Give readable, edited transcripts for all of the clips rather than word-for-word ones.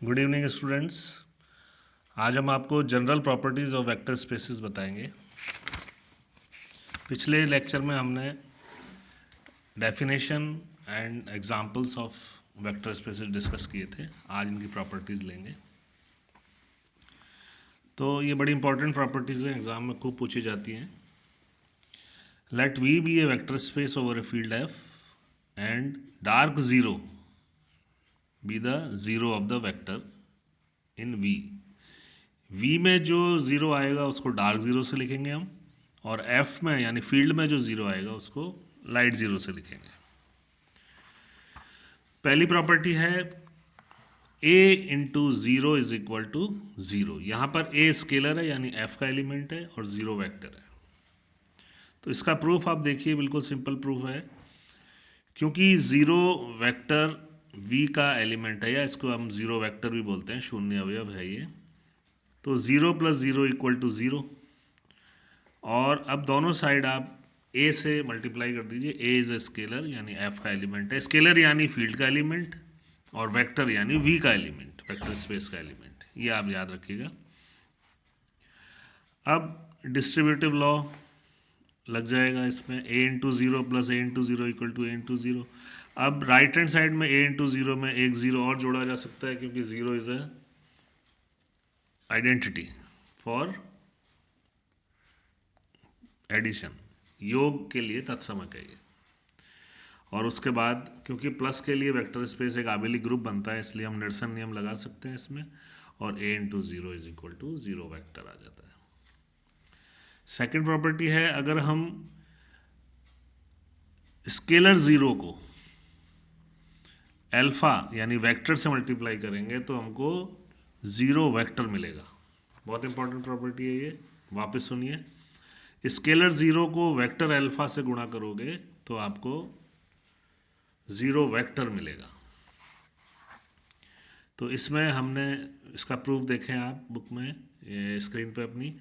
Good evening students. आज हम आपको general properties of vector spaces बताएंगे। पिछले लेक्चर में हमने definition and examples of vector spaces discuss किए थे। आज इनकी प्रॉपर्टीज़ लेंगे। तो ये बड़ी इंपॉर्टेंट प्रॉपर्टीज़ हैं, एग्ज़ाम में खूब पूछी जाती हैं। Let V be a vector space over a field F and dark zero be the zero of the vector in V. V में जो ज़ीरो आएगा उसको डार्क ज़ीरो से लिखेंगे हम, और एफ में यानी फील्ड में जो ज़ीरो आएगा उसको लाइट ज़ीरो से लिखेंगे। पहली प्रॉपर्टी है a into zero is equal to zero. यहाँ पर ए स्केलर है यानी एफ का एलिमेंट है और ज़ीरो वेक्टर है। तो इसका प्रूफ आप देखिए, बिल्कुल सिंपल प्रूफ है। क्योंकि ज़ीरो वेक्टर वी का एलिमेंट है, या इसको हम ज़ीरो वेक्टर भी बोलते हैं, शून्य अवयव है ये। तो zero plus zero equal to zero, और अब दोनों साइड आप ए से मल्टीप्लाई कर दीजिए। ए इज़ ए स्केलर यानी एफ का एलिमेंट है, स्केलर यानी फील्ड का एलिमेंट, और वेक्टर यानी वी का एलिमेंट, वेक्टर स्पेस का एलिमेंट। ये आप याद रखिएगा। अब डिस्ट्रीब्यूटिव लॉ लग जाएगा इसमें, a into zero plus a into zero equal to a into zero. अब राइट हैंड साइड में ए इंटू ज़ीरो में एक ज़ीरो और जोड़ा जा सकता है, क्योंकि zero is a identity for addition, योग के लिए तत्समक है ये। और उसके बाद क्योंकि प्लस के लिए वेक्टर स्पेस एक आबेली ग्रुप बनता है, इसलिए हम निरसन नियम लगा सकते हैं इसमें, और a into zero is equal to zero vector आ जाता है। सेकेंड प्रॉपर्टी है, अगर हम स्केलर ज़ीरो को अल्फा यानी वेक्टर से मल्टीप्लाई करेंगे तो हमको ज़ीरो वेक्टर मिलेगा। बहुत इंपॉर्टेंट प्रॉपर्टी है ये, वापस सुनिए। स्केलर ज़ीरो को वेक्टर अल्फा से गुणा करोगे तो आपको ज़ीरो वेक्टर मिलेगा। तो इसमें हमने इसका प्रूफ देखें आप बुक में, स्क्रीन पे अपनी।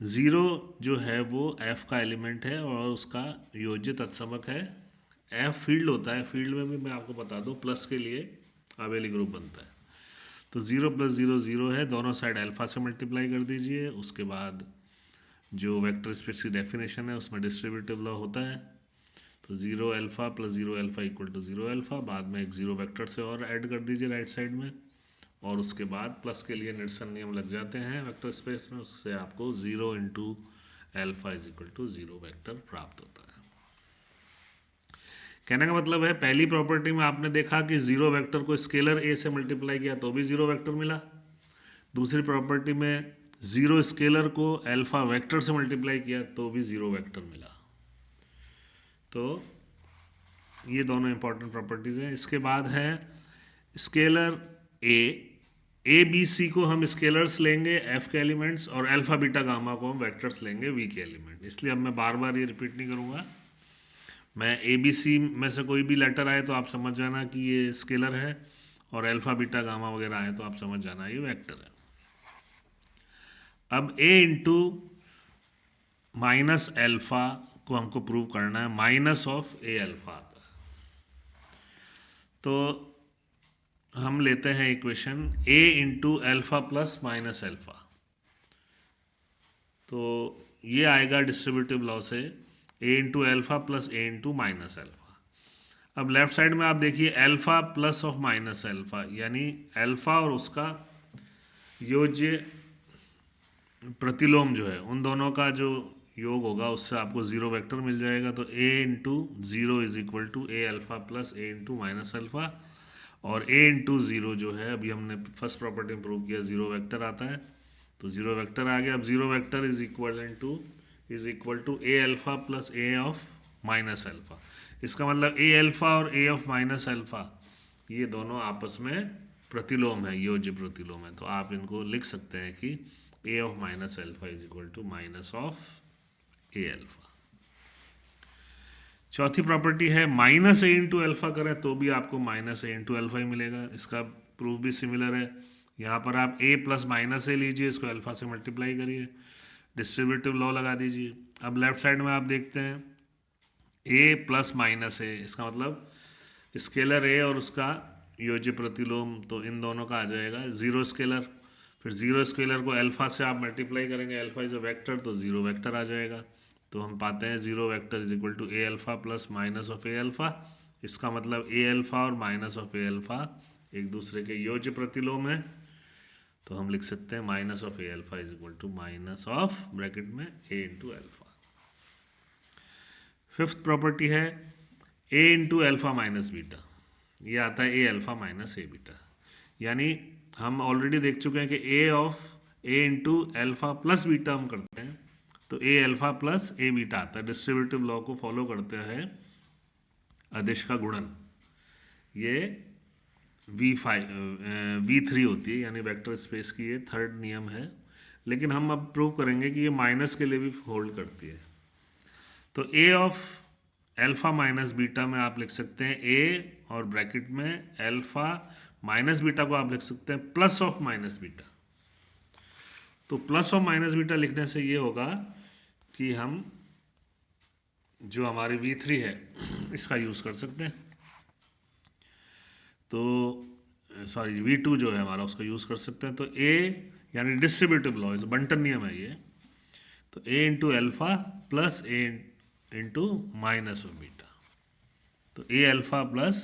ज़ीरो जो है वो एफ का एलिमेंट है और उसका योज्य तत्समक है। एफ फील्ड होता है, फील्ड में भी मैं आपको बता दूं प्लस के लिए आबेली ग्रुप बनता है। तो ज़ीरो प्लस ज़ीरो ज़ीरो है, दोनों साइड अल्फा से मल्टीप्लाई कर दीजिए। उसके बाद जो वेक्टर स्पेस की डेफिनेशन है उसमें डिस्ट्रीब्यूटिव लॉ होता है। तो zero alpha plus zero alpha equal to zero alpha, बाद में एक ज़ीरो वेक्टर से और ऐड कर दीजिए राइट साइड में, और उसके बाद प्लस के लिए निरसन नियम लग जाते हैं वेक्टर स्पेस में, उससे आपको zero into alpha is equal to zero vector प्राप्त होता है। कहने का मतलब है, पहली प्रॉपर्टी में आपने देखा कि ज़ीरो वेक्टर को स्केलर ए से मल्टीप्लाई किया तो भी ज़ीरो वेक्टर मिला। दूसरी प्रॉपर्टी में ज़ीरो स्केलर को अल्फा वेक्टर से मल्टीप्लाई किया तो भी ज़ीरो वेक्टर मिला। तो ये दोनों इंपॉर्टेंट प्रॉपर्टीज़ हैं। इसके बाद है स्केलर ए बी सी को हम स्केलर्स लेंगे एफ के एलिमेंट्स, और अल्फा बीटा गामा को हम वेक्टर्स लेंगे वी के एलिमेंट। इसलिए अब मैं बार बार ये रिपीट नहीं करूँगा। मैं ए बी सी में से कोई भी लेटर आए तो आप समझ जाना कि ये स्केलर है, और अल्फा बीटा गामा वगैरह आए तो आप समझ जाना ये वेक्टर है। अब ए इंटू माइनस अल्फा को हमको प्रूव करना है, माइनस ऑफ ए अल्फा आता है। तो हम लेते हैं equation a into alpha plus minus alpha. तो ये आएगा डिस्ट्रीब्यूटिव लॉ से a into alpha plus a into minus alpha. अब लेफ्ट साइड में आप देखिए alpha plus of minus alpha, यानी अल्फा और उसका योज्य प्रतिलोम जो है उन दोनों का जो योग होगा उससे आपको ज़ीरो वेक्टर मिल जाएगा। तो a into zero is equal to a alpha plus a into minus alpha, और ए इंटू ज़ीरो जो है अभी हमने फर्स्ट प्रॉपर्टी में प्रूव किया ज़ीरो वेक्टर आता है, तो ज़ीरो वेक्टर आ गया। अब zero vector is equal to a alpha plus a of minus alpha. इसका मतलब ए अल्फा और ए ऑफ माइनस अल्फा ये दोनों आपस में प्रतिलोम है, योज्य प्रतिलोम है। तो आप इनको लिख सकते हैं कि a of minus alpha is equal to minus of a alpha. चौथी प्रॉपर्टी है माइनस ए इंटू अल्फा करें तो भी आपको माइनस ए इंटू अल्फा ही मिलेगा। इसका प्रूफ भी सिमिलर है। यहाँ पर आप ए प्लस माइनस ए लीजिए, इसको अल्फा से मल्टीप्लाई करिए, डिस्ट्रीब्यूटिव लॉ लगा दीजिए। अब लेफ्ट साइड में आप देखते हैं ए प्लस माइनस ए, इसका मतलब स्केलर ए और उसका योज्य प्रतिलोम, तो इन दोनों का आ जाएगा जीरो स्केलर। फिर जीरो स्केलर को अल्फा से आप मल्टीप्लाई करेंगे, अल्फा इज अ वेक्टर, तो जीरो वेक्टर आ जाएगा। तो हम पाते हैं zero vector is equal to a alpha plus minus of a alpha. इसका मतलब ए अल्फा और माइनस ऑफ ए अल्फा एक दूसरे के योज्य प्रतिलोम है। तो हम लिख सकते हैं minus of a alpha is equal to minus of bracket में a into alpha. Fifth property है a into alpha minus beta. ये आता है a alpha minus a beta, यानी हम ऑलरेडी देख चुके हैं कि a of a into alpha plus beta हम करते हैं, तो a alpha plus a beta आता है। डिस्ट्रीब्यूटिव लॉ को फॉलो करते हैं अदिश का गुणन, ये V3 होती है, यानी वेक्टर स्पेस की ये थर्ड नियम है। लेकिन हम अब प्रूव करेंगे कि ये माइनस के लिए भी होल्ड करती है। तो ए ऑफ अल्फा माइनस बीटा में आप लिख सकते हैं ए और ब्रैकेट में अल्फा माइनस बीटा को आप लिख सकते हैं प्लस ऑफ माइनस बीटा। तो प्लस ऑफ माइनस बीटा लिखने से ये होगा कि हम जो हमारी V3 है इसका यूज़ कर सकते हैं। तो सॉरी V2 जो है हमारा उसका यूज़ कर सकते हैं। तो ए यानी डिस्ट्रीब्यूटिव लॉ, बंटन नियम है ये। तो a into alpha plus a into minus of beta, तो a alpha plus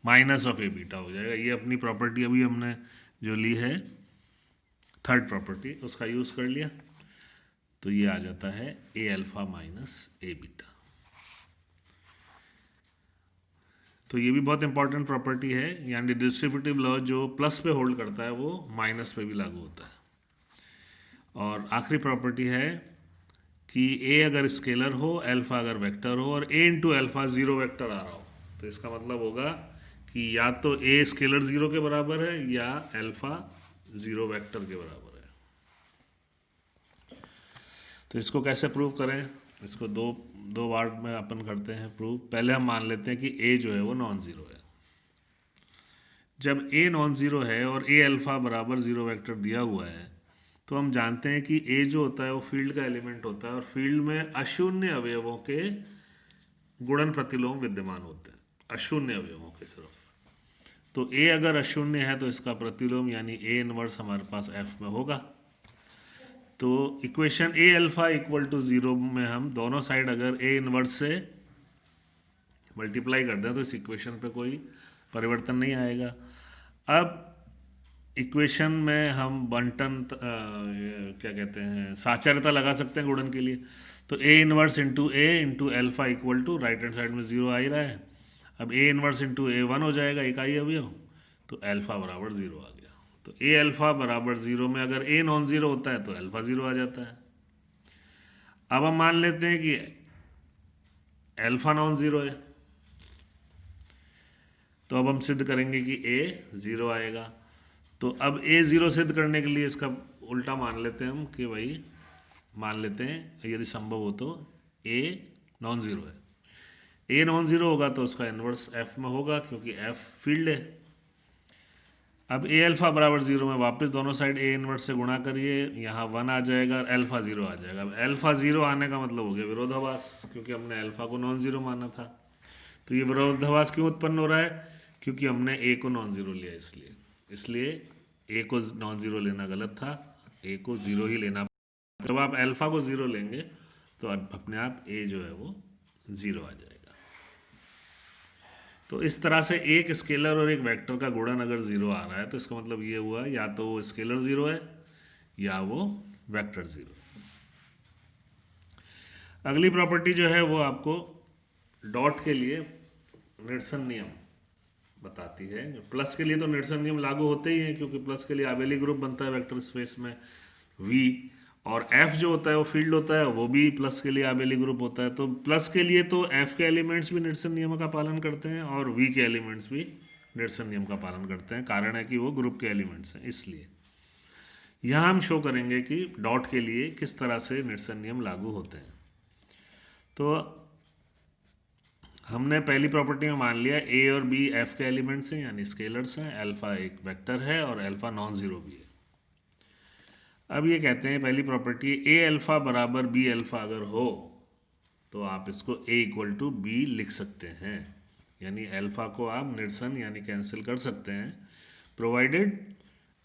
minus of a beta हो जाएगा। ये अपनी प्रॉपर्टी अभी हमने जो ली है थर्ड प्रॉपर्टी, उसका यूज़ कर लिया, तो ये आ जाता है a alpha minus a beta. तो ये भी बहुत इंपॉर्टेंट प्रॉपर्टी है, यानी डिस्ट्रीब्यूटिव लॉ जो प्लस पे होल्ड करता है वो माइनस पे भी लागू होता है। और आखिरी प्रॉपर्टी है कि ए अगर स्केलर हो, अल्फा अगर वेक्टर हो और a into alpha zero vector आ रहा हो, तो इसका मतलब होगा कि या तो ए स्केलर जीरो के बराबर है या अल्फा जीरो वेक्टर के बराबर है। तो इसको कैसे प्रूव करें, इसको दो वार्ड में अपन करते हैं प्रूव। पहले हम मान लेते हैं कि ए जो है वो नॉन ज़ीरो है। जब ए नॉन ज़ीरो है और ए अल्फा बराबर ज़ीरो वेक्टर दिया हुआ है, तो हम जानते हैं कि ए जो होता है वो फील्ड का एलिमेंट होता है और फील्ड में अशून्य अवयवों के गुणन प्रतिलोम विद्यमान होते हैं, अशून्य अवयवों के सिर्फ। तो ए अगर अशून्य है तो इसका प्रतिलोम यानी ए इनवर्स हमारे पास एफ में होगा। तो equation a alpha equal to zero में हम दोनों साइड अगर ए इनवर्स से मल्टीप्लाई कर दें तो इस इक्वेशन पे कोई परिवर्तन नहीं आएगा। अब इक्वेशन में हम बंटन क्या कहते हैं साचार्यता लगा सकते हैं गुणन के लिए। तो A inverse into A into alpha equal to right hand side में ज़ीरो आ ही रहा है। अब A inverse into A one हो जाएगा, इकाई अवयव, तो अल्फा बराबर ज़ीरो आ गया। तो ए अल्फा बराबर ज़ीरो में अगर ए नॉन ज़ीरो होता है तो अल्फा ज़ीरो आ जाता है। अब हम मान लेते हैं कि अल्फा नॉन ज़ीरो है, तो अब हम सिद्ध करेंगे कि ए ज़ीरो आएगा। तो अब ए ज़ीरो सिद्ध करने के लिए इसका उल्टा मान लेते हैं हम कि भाई मान लेते हैं यदि संभव हो तो ए नॉन ज़ीरो है। ए नॉन ज़ीरो होगा तो उसका इन्वर्स एफ में होगा क्योंकि एफ फील्ड है। अब ए अल्फा बराबर ज़ीरो में वापस दोनों साइड ए इन्वर्स से गुणा करिए, यहाँ वन आ जाएगा और अल्फा ज़ीरो आ जाएगा। अब अल्फा ज़ीरो आने का मतलब हो गया विरोधाभास, क्योंकि हमने अल्फा को नॉन ज़ीरो माना था। तो ये विरोधाभास क्यों उत्पन्न हो रहा है, क्योंकि हमने ए को नॉन ज़ीरो लिया, इसलिए ए को नॉन ज़ीरो लेना गलत था, ए को ज़ीरो ही लेना। जब आप अल्फा को ज़ीरो लेंगे तो अपने आप ए जो है वो ज़ीरो आ जाएगा। तो इस तरह से एक स्केलर और एक वेक्टर का गुणन अगर ज़ीरो आ रहा है तो इसका मतलब ये हुआ या तो वो स्केलर ज़ीरो है या वो वेक्टर ज़ीरो। अगली प्रॉपर्टी जो है वो आपको डॉट के लिए निरसन नियम बताती है। प्लस के लिए तो निरसन नियम लागू होते ही हैं, क्योंकि प्लस के लिए आबेली ग्रुप बनता है वेक्टर स्पेस में V, और F जो होता है वो फील्ड होता है, वो भी प्लस के लिए आबेली ग्रुप होता है। तो प्लस के लिए तो F के एलिमेंट्स भी निरसन नियम का पालन करते हैं और V के एलिमेंट्स भी निरसन नियम का पालन करते हैं। कारण है कि वो ग्रुप के एलिमेंट्स हैं, इसलिए यहाँ हम शो करेंगे कि डॉट के लिए किस तरह से निरसन नियम लागू होते हैं। तो हमने पहली प्रॉपर्टी में मान लिया ए और बी एफ के एलिमेंट्स हैं, यानी स्केलर्स हैं, अल्फा एक वेक्टर है और अल्फा नॉन ज़ीरो भी है। अब ये कहते हैं पहली प्रॉपर्टी ए अल्फा बराबर बी अल्फा अगर हो तो आप इसको ए इक्वल टू बी लिख सकते हैं, यानी अल्फा को आप निरसन यानी कैंसिल कर सकते हैं, provided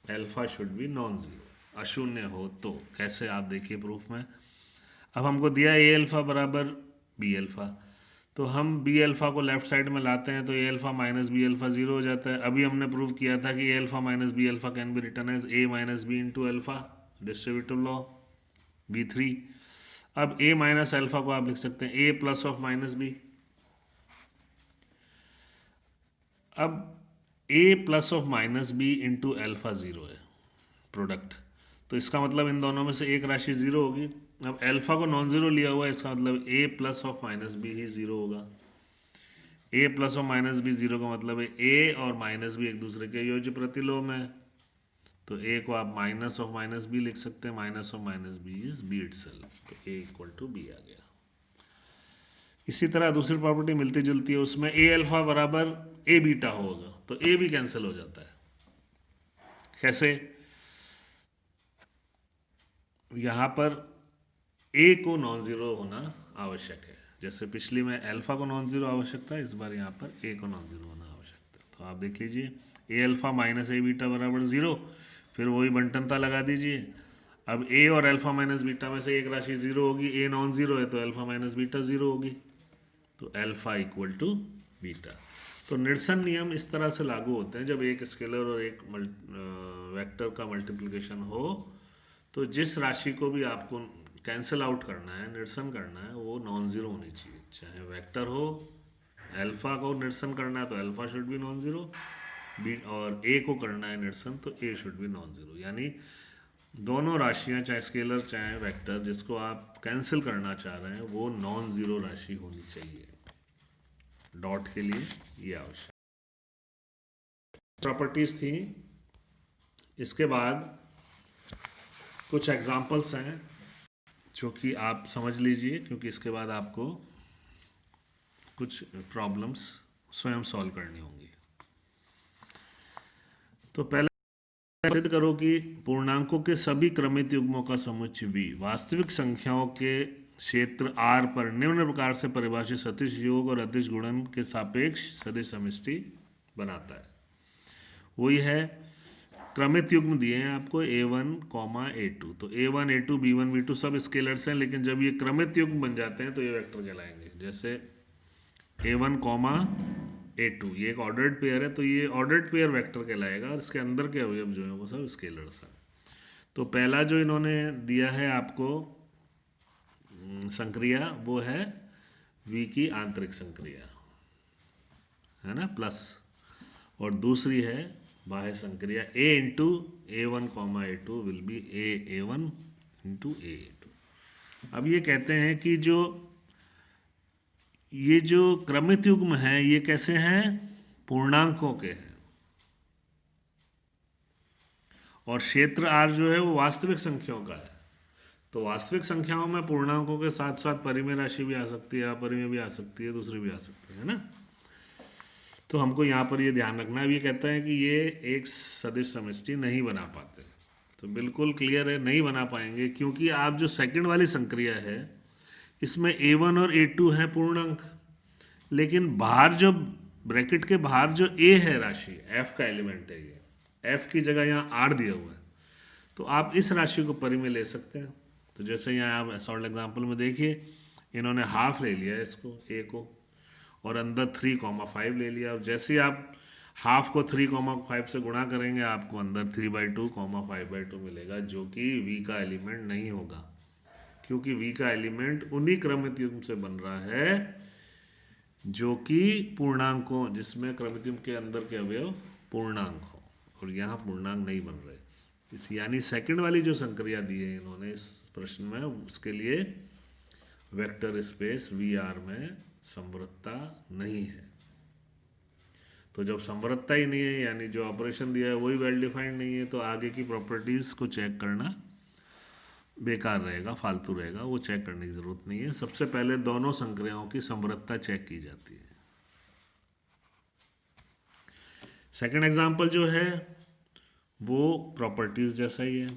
alpha should be non zero, अशून्य हो तो। कैसे आप देखिए प्रूफ में। अब हमको दिया ए अल्फा बराबर बी अल्फा, तो हम बी अल्फा को लेफ्ट साइड में लाते हैं तो a alpha minus b alpha zero हो जाता है। अभी हमने प्रूव किया था कि a alpha minus b alpha can be written as a minus b into alpha, distributive law B3। अब ए माइनस अल्फा को आप लिख सकते हैं a plus of minus b. अब a plus of minus b into alpha zero है product, तो इसका मतलब इन दोनों में से एक राशि जीरो होगी। अब अल्फा को नॉन जीरो लिया हुआ है, इसका मतलब a plus of minus b ही जीरो होगा। A plus of minus b zero का मतलब है ए और माइनस बी एक दूसरे के योज्य प्रतिलोम है, तो ए को आप माइनस ऑफ माइनस बी लिख सकते हैं, minus of minus B is B itself, तो ए इक्वल टू बी आ गया। इसी तरह दूसरी प्रॉपर्टी मिलती जुलती है, उसमें ए अल्फा बराबर ए बीटा होगा, तो ए भी कैंसिल हो जाता है। कैसे? यहाँ पर ए को नॉन जीरो होना आवश्यक है, जैसे पिछली में अल्फा को नॉन जीरो आवश्यक था, इस बार यहाँ पर ए को नॉन जीरो होना आवश्यक था। तो आप देख लीजिए ए अल्फा माइनस ए बीटा बराबर जीरो, फिर वही बंटनता लगा दीजिए। अब ए और अल्फा माइनस बीटा में से एक राशि जीरो होगी, ए नॉन जीरो है तो अल्फा माइनस बीटा जीरो होगी, तो अल्फा इक्वल टू बीटा। तो निरसन नियम इस तरह से लागू होते हैं, जब एक स्केलर और एक वेक्टर का मल्टीप्लिकेशन हो तो जिस राशि को भी आपको कैंसिल आउट करना है, निरसन करना है, वो नॉन जीरो होनी चाहिए। चाहे वेक्टर हो, अल्फा को निरसन करना है तो alpha should be non zero, B और ए को करना है निरसन तो A should be non zero. यानी दोनों राशियां, चाहे स्केलर चाहे वेक्टर, जिसको आप कैंसिल करना चाह रहे हैं वो नॉन जीरो राशि होनी चाहिए। डॉट के लिए ये आवश्यक प्रॉपर्टीज थी। इसके बाद कुछ एग्जाम्पल्स हैं जो कि आप समझ लीजिए, क्योंकि इसके बाद आपको कुछ प्रॉब्लम्स स्वयं सॉल्व करनी होंगी। तो पहले सिद्ध करो कि पूर्णांकों के सभी क्रमित युग्मों का समुच्चय V वास्तविक संख्याओं के क्षेत्र R पर निम्न प्रकार से परिभाषित सदिश योग और अदिश गुणन के सापेक्ष सदिश समष्टि बनाता है। वही है, क्रमित युग्म दिए हैं आपको A1, A2, तो A1, A2, B1, B2 सब स्केलर्स हैं, लेकिन जब ये क्रमित युग्म बन जाते हैं तो ये वेक्टर कहलाएंगे। जैसे A1, A2 ये एक ऑर्डर्ड पेयर है, तो ये ऑर्डर्ड पेयर वेक्टर कहलाएगा, और इसके अंदर के अवयव जो हैं वो सब स्केलर्स हैं। तो पहला जो इन्होंने दिया है आपको संक्रिया, वो है V की आंतरिक संक्रिया, है ना, प्लस, और दूसरी है बाह्य संक्रिया A into A1, A2 will be A1 into A2। अब ये कहते हैं कि ये जो क्रमित युग्म है ये कैसे हैं, पूर्णांकों के हैं, और क्षेत्र R जो है वो वास्तविक संख्याओं का है। तो वास्तविक संख्याओं में पूर्णांकों के साथ साथ परिमेय राशि भी आ सकती है, अपरिमेय भी आ सकती है, दूसरी भी आ सकती है ना। तो हमको यहाँ पर ये ध्यान रखना है, ये कहता है कि ये एक सदिश समष्टि नहीं बना पाते। तो बिल्कुल क्लियर है, नहीं बना पाएंगे, क्योंकि आप जो सेकंड वाली संक्रिया है इसमें A1 और A2 है पूर्णांक, लेकिन बाहर जो ब्रैकेट के बाहर जो A है राशि, F का एलिमेंट है, ये F की जगह यहाँ R दिया हुआ है, तो आप इस राशि को परिमेय ले सकते हैं। तो जैसे यहाँ आप सॉल्व एग्जाम्पल में देखिए, इन्होंने हाफ ले लिया इसको A को, और अंदर 3,5 ले लिया, और जैसे ही आप हाफ को 3,5 से गुणा करेंगे आपको अंदर 3/2, 5/2 मिलेगा, जो कि V का एलिमेंट नहीं होगा, क्योंकि V का एलिमेंट उन्हीं क्रमित युग्म से बन रहा है जो कि पूर्णांकों, जिसमें क्रमित युग्म के अंदर के अवयव पूर्णांक हो, और यहाँ पूर्णांक नहीं बन रहे। इस यानी सेकंड वाली जो संक्रिया दी है इन्होंने इस प्रश्न में, उसके लिए वेक्टर स्पेस VR में समवृत्ता नहीं है। तो जब समवृत्ता ही नहीं है, यानी जो ऑपरेशन दिया है वही वेल डिफाइंड नहीं है, तो आगे की प्रॉपर्टीज को चेक करना बेकार रहेगा, फालतू रहेगा, वो चेक करने की जरूरत नहीं है। सबसे पहले दोनों संक्रियाओं की समवृत्ता चेक की जाती है। सेकंड एग्जांपल जो है वो प्रॉपर्टीज जैसा ही है।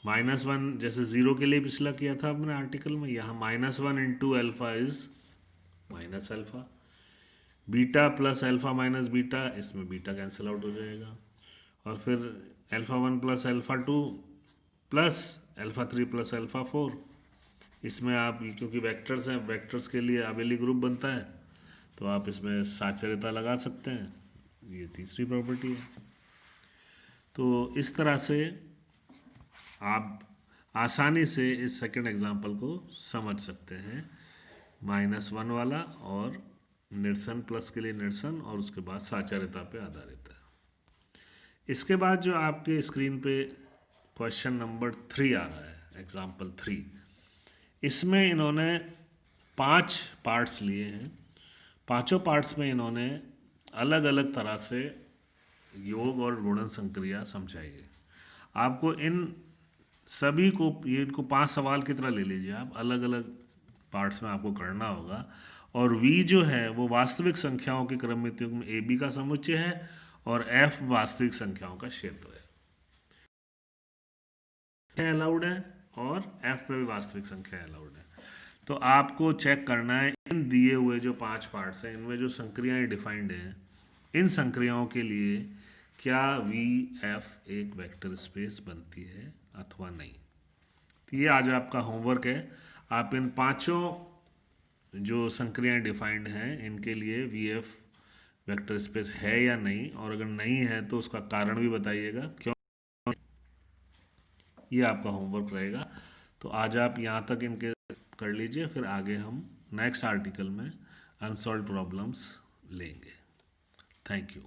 -1 जैसे 0 के लिए पिछला किया था अपने आर्टिकल में, यहाँ -1 into alpha is minus alpha, beta plus alpha minus beta, इसमें बीटा कैंसिल आउट हो जाएगा। और फिर alpha 1 plus alpha 2 plus alpha 3 plus alpha 4, इसमें आप क्योंकि वेक्टर्स हैं, वेक्टर्स के लिए आबेली ग्रुप बनता है, तो आप इसमें साचर्यता लगा सकते हैं। ये तीसरी प्रॉपर्टी है। तो इस तरह से आप आसानी से इस सेकंड एग्जांपल को समझ सकते हैं, -1 वाला और निरसन प्लस के लिए निरसन और उसके बाद साचर्यता पे आधारित है। इसके बाद जो आपके स्क्रीन पे क्वेश्चन नंबर 3 आ रहा है, एग्जाम्पल 3, इसमें इन्होंने 5 पार्ट्स लिए हैं। पांचों पार्ट्स में इन्होंने अलग अलग तरह से योग और गुणन संक्रिया समझाई है। आपको इन सभी को, ये इनको 5 सवाल की तरह ले लीजिए आप, अलग अलग पार्ट्स में आपको करना होगा। और v जो है वो वास्तविक संख्याओं के क्रमिक युग्म ए बी का समुच्चय है और f वास्तविक संख्याओं का क्षेत्र है अलाउड है, और f पे भी वास्तविक संख्या अलाउड है। तो आपको चेक करना है इन दिए हुए जो 5 पार्ट्स हैं, इनमें जो संक्रियाएं डिफाइंड हैं, इन संक्रियाओं के लिए क्या वी एफ एक वेक्टर स्पेस बनती है अथवा नहीं। तो ये आज आपका होमवर्क है। आप इन पांचों जो संक्रियाएं डिफाइंड हैं इनके लिए वी एफ वेक्टर स्पेस है या नहीं, और अगर नहीं है तो उसका कारण भी बताइएगा क्यों। ये आपका होमवर्क रहेगा। तो आज आप यहाँ तक इनके कर लीजिए, फिर आगे हम नेक्स्ट आर्टिकल में अनसॉल्व प्रॉब्लम्स लेंगे। Thank you.